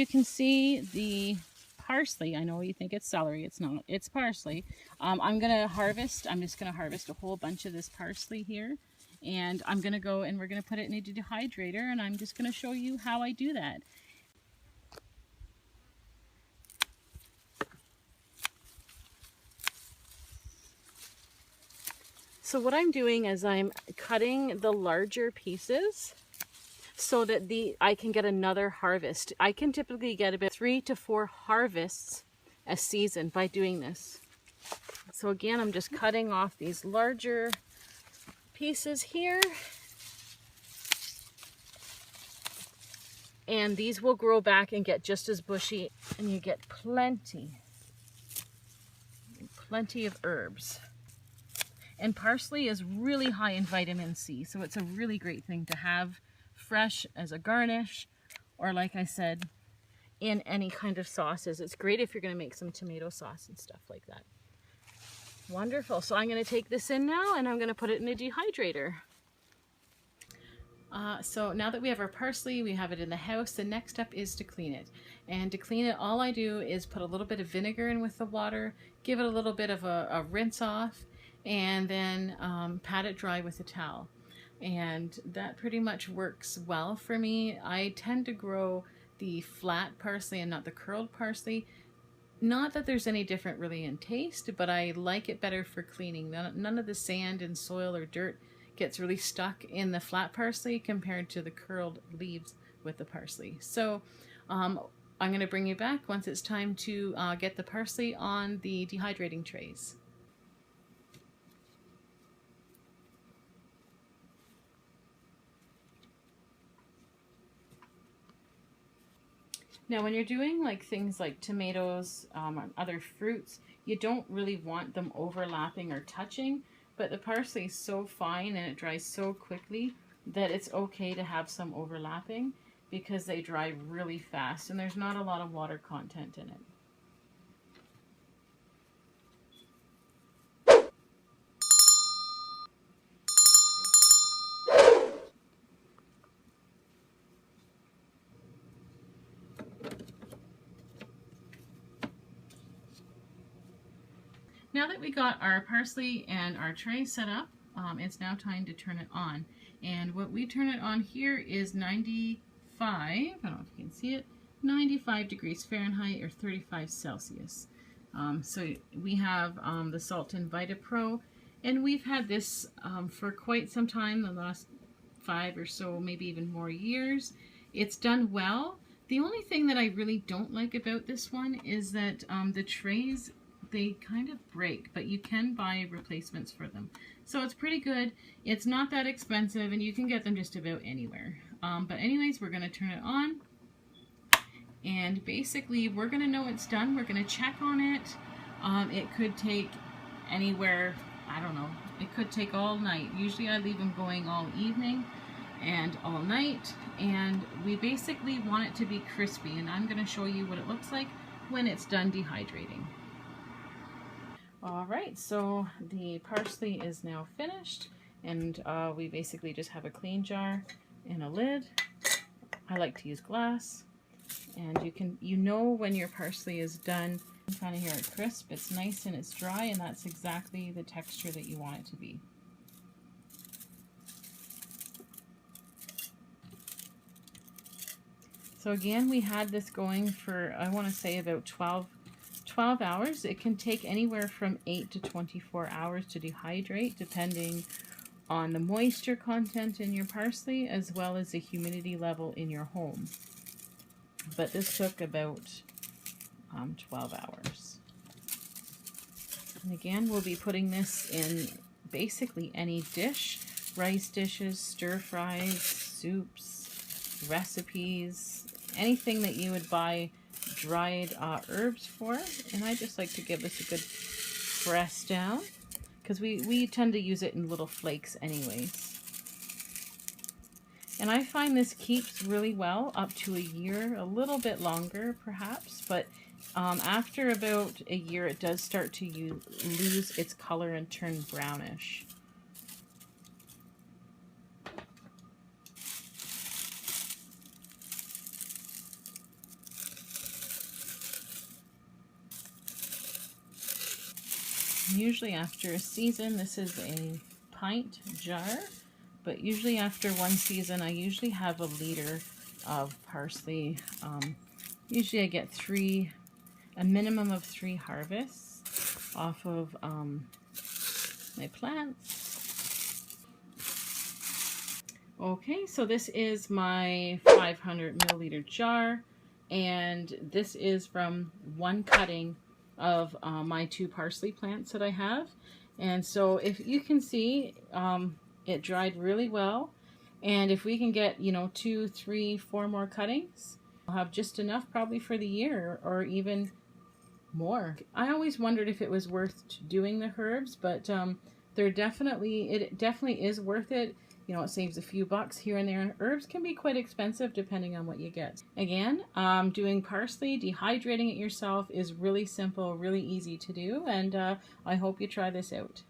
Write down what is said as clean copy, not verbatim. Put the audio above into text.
you can see, the parsley, I know you think it's celery, it's not, it's parsley. I'm just gonna harvest a whole bunch of this parsley here, and I'm gonna go and we're gonna put it in a dehydrator, and I'm just gonna show you how I do that. So what I'm doing is I'm cutting the larger pieces so that I can get another harvest. I can typically get about 3 to 4 harvests a season by doing this. So again, I'm just cutting off these larger pieces here. And these will grow back and get just as bushy, and you get plenty of herbs. And parsley is really high in vitamin C, so it's a really great thing to have fresh as a garnish, or like I said, in any kind of sauces. It's great if you're going to make some tomato sauce and stuff like that. Wonderful. So I'm going to take this in now, and I'm going to put it in a dehydrator. So now that we have our parsley, we have it in the house, the next step is to clean it. And to clean it, all I do is put a little bit of vinegar in with the water, give it a little bit of a rinse off, and then pat it dry with a towel. And that pretty much works well for me. I tend to grow the flat parsley and not the curled parsley. Not that there's any different really in taste, but I like it better for cleaning. None of the sand and soil or dirt gets really stuck in the flat parsley compared to the curled leaves with the parsley. So I'm going to bring you back once it's time to get the parsley on the dehydrating trays. Now when you're doing like things like tomatoes or other fruits, you don't really want them overlapping or touching, but the parsley is so fine and it dries so quickly that it's okay to have some overlapping because they dry really fast and there's not a lot of water content in it. Now that we got our parsley and our tray set up, it's now time to turn it on. And what we turn it on here is 95, I don't know if you can see it, 95 degrees Fahrenheit or 35 Celsius. So we have the Sultan Vita Pro, and we've had this for quite some time, the last 5 or so, maybe even more years. It's done well. The only thing that I really don't like about this one is that the trays, they kind of break, but you can buy replacements for them. So it's pretty good. It's not that expensive, and you can get them just about anywhere. But anyways, we're going to turn it on. And basically, we're going to know it's done. We're going to check on it. It could take anywhere, I don't know, it could take all night. Usually I leave them going all evening and all night. And we basically want it to be crispy. And I'm going to show you what it looks like when it's done dehydrating. Alright, so the parsley is now finished, and we basically just have a clean jar and a lid. I like to use glass, and you know when your parsley is done. You kind of hear it crisp, it's nice and it's dry, and that's exactly the texture that you want it to be. So again, we had this going for, I want to say, about 12 hours. It can take anywhere from 8 to 24 hours to dehydrate, depending on the moisture content in your parsley as well as the humidity level in your home. But this took about 12 hours. And again, we'll be putting this in basically any dish, rice dishes, stir fries, soups, recipes, anything that you would buy dried herbs for. And I just like to give this a good press down because we tend to use it in little flakes anyways. And I find this keeps really well up to a year, a little bit longer perhaps, but after about a year it does start to lose its color and turn brownish. usually after a season. This is a pint jar, but usually after one season I usually have a liter of parsley. Usually I get a minimum of 3 harvests off of my plants. Okay, so this is my 500 milliliter jar, and this is from one cutting of my 2 parsley plants that I have. And so if you can see, it dried really well, and if we can get, you know, 2, 3, 4 more cuttings, I'll have just enough probably for the year, or even more. I always wondered if it was worth doing the herbs, but it definitely is worth it. You know, it saves a few bucks here and there, and herbs can be quite expensive depending on what you get. Again, doing parsley, dehydrating it yourself is really simple, really easy to do, and I hope you try this out.